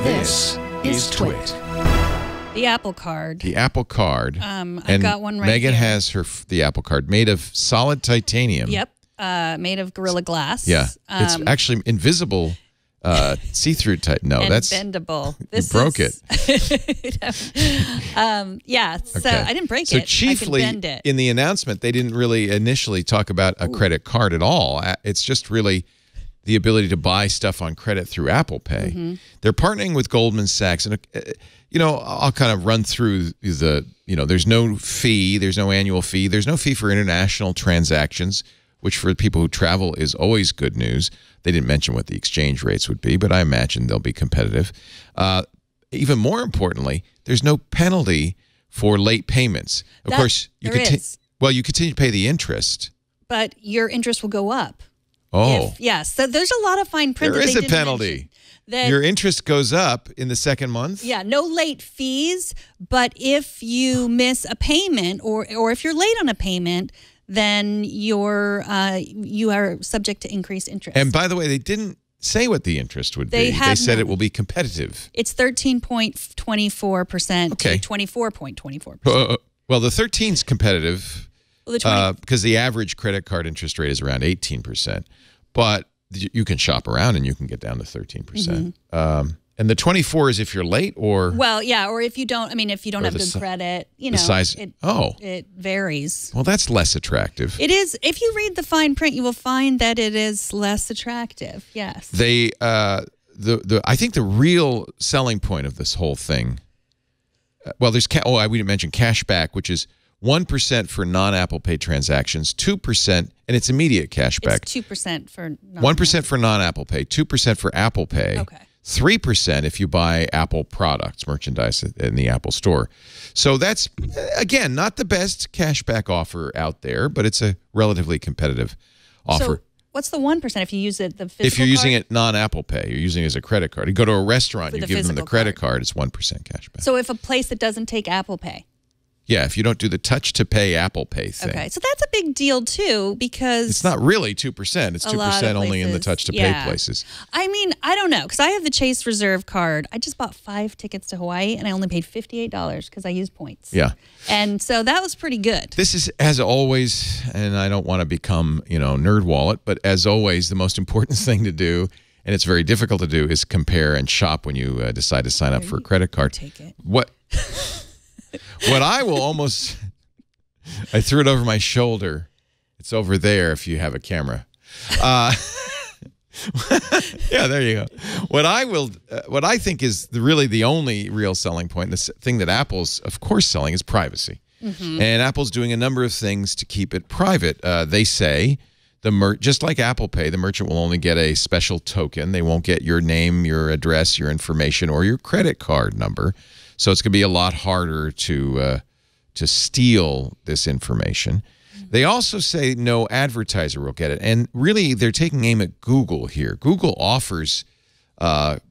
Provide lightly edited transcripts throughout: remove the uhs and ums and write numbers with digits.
This is TWiT. The Apple Card. The Apple Card. I've got one right Megan here. has the Apple Card made of solid titanium. Yep. Made of Gorilla Glass. Yeah. It's actually invisible, see-through no, and that's bendable. This broke it. Yeah. So Okay. I didn't break So it. chiefly I can bend it. in the announcement, they didn't really initially talk about a credit card at all. It's just really the ability to buy stuff on credit through Apple Pay. They're partnering with Goldman Sachs, and you know, I'll kind of run through the. You know, there's no fee, there's no annual fee, there's no fee for international transactions, which for people who travel is always good news. They didn't mention what the exchange rates would be, but I imagine they'll be competitive. Even more importantly, there's no penalty for late payments. Of course, you you continue to pay the interest, but your interest will go up. Oh, yes. So there's a lot of fine print. There that is they a didn't penalty. That, your interest goes up in the second month? Yeah, no late fees, but if you miss a payment or if you're late on a payment, then you are subject to increased interest. And by the way, they didn't say what the interest would be. They said it will be competitive. It's 13.24% to 24.24%. Well, the 13's competitive because the average credit card interest rate is around 18%. But you can shop around and you can get down to 13%. And the 24 is if you're late, or or if you don't. I mean, if you don't have good credit, you know, it varies. Well, that's less attractive. It is. If you read the fine print, you will find that it is less attractive. Yes. They I think the real selling point of this whole thing. Well, there's we didn't mention cashback, which is 1% for non-Apple Pay transactions, 2%, and it's immediate cashback. It's 2% for 1% for non-Apple Pay, 2% for Apple Pay. Okay. 3% if you buy Apple products, merchandise in the Apple Store. So that's, again, not the best cashback offer out there, but it's a relatively competitive offer. So what's the 1% if you use it, the physical If you're using card? it non-Apple Pay, you're using it as a credit card. You go to a restaurant, For you the give them the physical credit card, it's 1% cashback. So if a place that doesn't take Apple Pay. Yeah, if you don't do the touch-to-pay Apple Pay thing. Okay, so that's a big deal, too, because it's not really 2%. It's 2% only in the touch-to-pay places. I mean, I don't know, because I have the Chase Reserve card. I just bought 5 tickets to Hawaii, and I only paid $58 because I used points. Yeah. And so that was pretty good. This is, as always, and I don't want to become, nerd wallet, but as always, the most important thing to do, and it's very difficult to do, is compare and shop when you decide to sign up for a credit card. Take it. What I will almost, I threw it over my shoulder. It's over there if you have a camera. Yeah, there you go. What I think is really the only real selling point, the thing that Apple's, of course, selling is privacy. And Apple's doing a number of things to keep it private. They say, just like Apple Pay, the merchant will only get a special token. They won't get your name, your address, your information, or your credit card number. So it's going to be a lot harder to steal this information. They also say no advertiser will get it. And really, they're taking aim at Google here. Google offers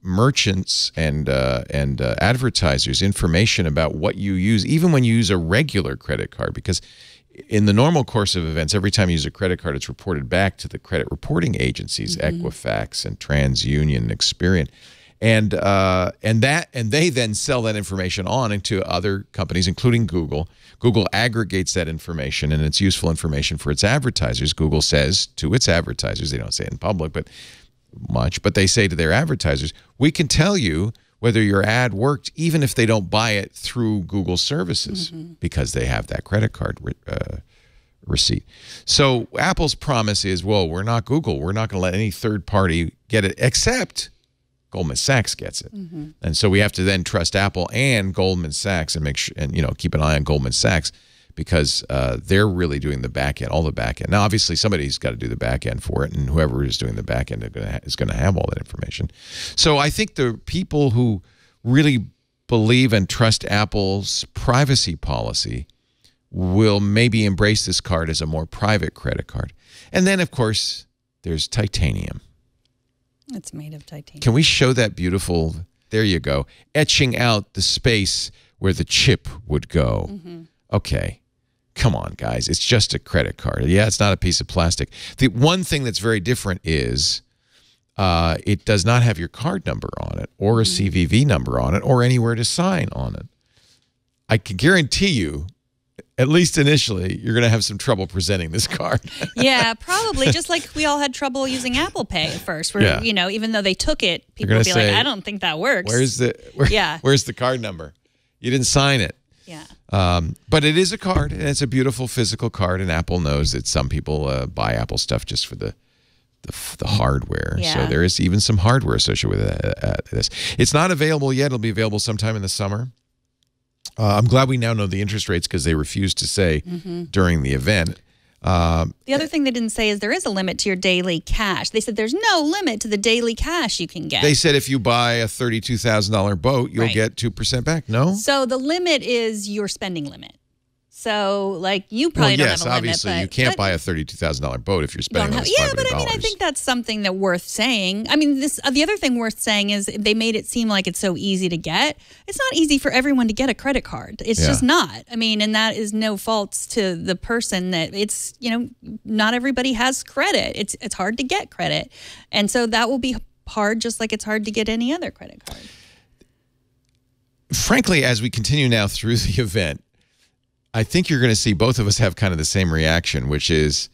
merchants and advertisers information about what you use, even when you use a regular credit card, because in the normal course of events, every time you use a credit card, it's reported back to the credit reporting agencies, Equifax and TransUnion and Experian. And they then sell that information on into other companies, including Google. Google aggregates that information, and it's useful information for its advertisers. Google says to its advertisers, they don't say it in public, but they say to their advertisers, we can tell you whether your ad worked, even if they don't buy it through Google services, because they have that credit card receipt. So Apple's promise is, well, we're not Google. We're not going to let any third party get it, except Goldman Sachs gets it. And so we have to then trust Apple and Goldman Sachs and make sure, and keep an eye on Goldman Sachs, because they're really doing the back end, all the back end. Now, obviously, somebody's got to do the back end for it, and whoever is doing the back end is going to have all that information. So I think the people who really believe and trust Apple's privacy policy will maybe embrace this card as a more private credit card. And then, of course, there's titanium. It's made of titanium. Can we show that beautiful, there you go, etching out the space where the chip would go? Okay. Come on, guys. It's just a credit card. Yeah, it's not a piece of plastic. The one thing that's very different is it does not have your card number on it or a CVV number on it or anywhere to sign on it. I can guarantee you, at least initially, you're going to have some trouble presenting this card. Yeah, probably. Just like we all had trouble using Apple Pay at first. Where, you know, even though they took it, people would be like, I don't think that works. Where's the card number? You didn't sign it. Yeah. But it is a card, and it's a beautiful physical card, and Apple knows that some people buy Apple stuff just for the hardware. Yeah. So there is even some hardware associated with this. It's not available yet. It'll be available sometime in the summer. I'm glad we now know the interest rates because they refused to say during the event. The other thing they didn't say is there is a limit to your daily cash. They said there's no limit to the daily cash you can get. They said if you buy a $32,000 boat, you'll get 2% back. No? So the limit is your spending limit. So, like, you probably don't have a limit. Obviously, you can't buy a $32,000 boat if you're spending less than $500. Yeah, but I mean, I think that's something that worth saying. I mean, the other thing worth saying is they made it seem like it's so easy to get. It's not easy for everyone to get a credit card. It's just not. I mean, and that is no faults to the person that it's, you know, not everybody has credit. It's hard to get credit. And so that will be hard, just like it's hard to get any other credit card. Frankly, as we continue now through the event, I think you're going to see both of us have kind of the same reaction, which is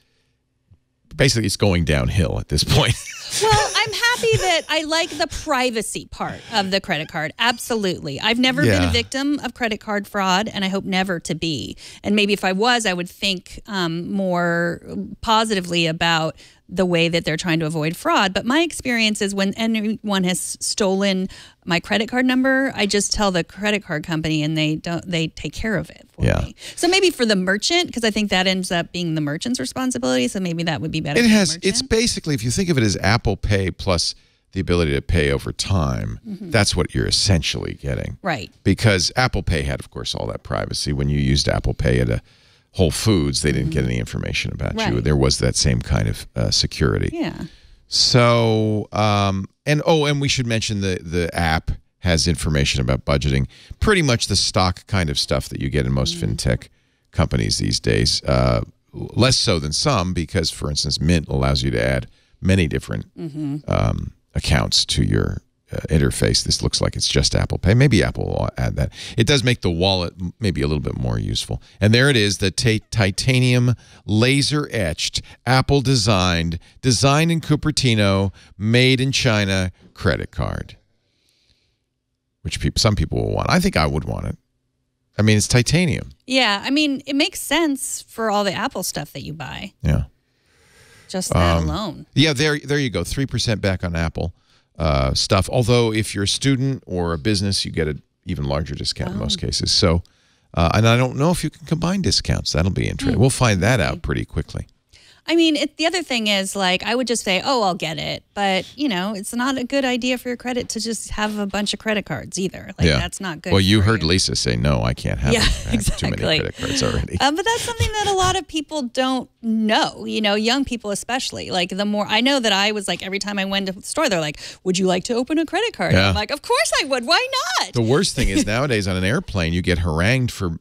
basically it's going downhill at this point. Well, I'm happy that I like the privacy part of the credit card. Absolutely. I've never been a victim of credit card fraud, and I hope never to be. And maybe if I was, I would think more positively about the way that they're trying to avoid fraud. But my experience is when anyone has stolen my credit card number, I just tell the credit card company and they take care of it for me. So maybe for the merchant, because I think that ends up being the merchant's responsibility. So maybe that would be better. It's basically, if you think of it as Apple Pay plus the ability to pay over time, that's what you're essentially getting. Right. Because Apple Pay had, of course, all that privacy. When you used Apple Pay at a Whole Foods, they didn't get any information about you. There was that same kind of security. Yeah. So, and we should mention the app has information about budgeting, pretty much the stock kind of stuff that you get in most fintech companies these days. Less so than some, because, for instance, Mint allows you to add many different accounts to your interface. This looks like it's just Apple Pay. Maybe Apple will add that. It does make the wallet maybe a little bit more useful. And there it is, the titanium laser-etched, Apple-designed in Cupertino, made in China credit card, which some people will want. I think I would want it. I mean, it's titanium. Yeah, I mean, it makes sense for all the Apple stuff that you buy. Yeah. Just that alone. Yeah, there you go. 3% back on Apple stuff. Although if you're a student or a business, you get an even larger discount in most cases. So, and I don't know if you can combine discounts. That'll be interesting. We'll find that out pretty quickly. I mean, the other thing is, like, I would just say, oh, I'll get it. But, you know, it's not a good idea for your credit to just have a bunch of credit cards either. Like, that's not good. Well, you heard Lisa say, no, I can't have too many credit cards already. But that's something that a lot of people don't know, you know, young people especially. Like, the more I know that I was like, every time I went to the store, they're like, would you like to open a credit card? And I'm like, of course I would. Why not? The worst thing is nowadays on an airplane, you get harangued for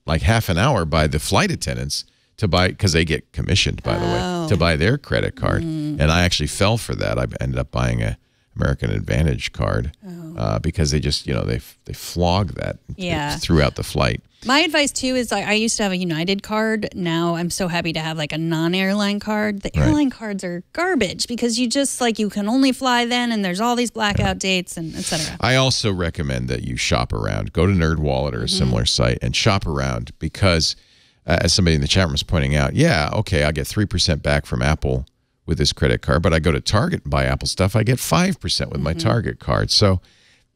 like half an hour by the flight attendants to buy, because they get commissioned, by the way, to buy their credit card. And I actually fell for that. I ended up buying a American Advantage card because they just, you know, they flog that throughout the flight. My advice, too, is I used to have a United card. Now I'm so happy to have, like, a non-airline card. The airline cards are garbage because you just, like, you can only fly then, and there's all these blackout dates, and et cetera. I also recommend that you shop around. Go to NerdWallet or a similar site and shop around because, as somebody in the chat room is pointing out, okay, I get 3% back from Apple with this credit card, but I go to Target and buy Apple stuff, I get 5% with my Target card. So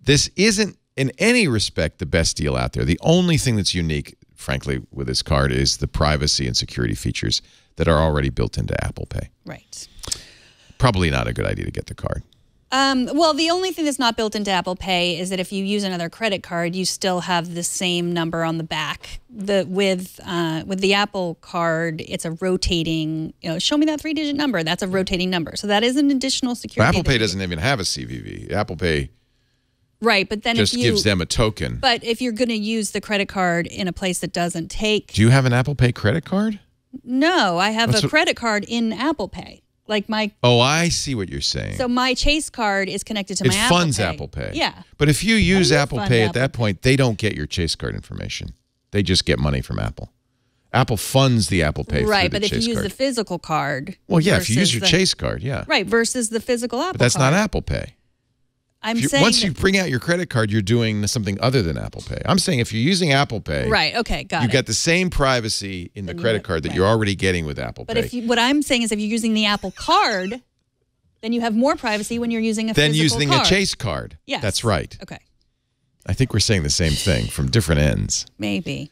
this isn't, in any respect, the best deal out there. The only thing that's unique, frankly, with this card is the privacy and security features that are already built into Apple Pay. Right. Probably not a good idea to get the card. Well, the only thing that's not built into Apple Pay is that if you use another credit card, you still have the same number on the back. With the Apple card, it's a rotating, you know, show me that 3-digit number. That's a rotating number. So that is an additional security. Apple Pay doesn't even have a CVV. Apple Pay but then just gives them a token. But if you're going to use the credit card in a place that doesn't take... Do you have an Apple Pay credit card? No, I have a credit card in Apple Pay. Like my Oh, I see what you're saying. So my Chase card is connected to my Apple Pay. It funds Apple Pay. Yeah. But if you use Apple Pay at Apple that point, they don't get your Chase card information. They just get money from Apple. Apple funds the Apple Pay through the Chase card. Right, but if you use the physical card. Well, yeah, if you use your Chase card, yeah. Right, versus the physical Apple card. But that's not Apple Pay. I'm saying once you bring out your credit card, you're doing something other than Apple Pay. I'm saying if you're using Apple Pay, right? Okay, got it. You get the same privacy in the credit card that you're already getting with Apple Pay. But what I'm saying is, if you're using the Apple card, then you have more privacy when you're using a physical card. Then using a Chase card. Yes, that's right. Okay. I think we're saying the same thing from different ends. Maybe.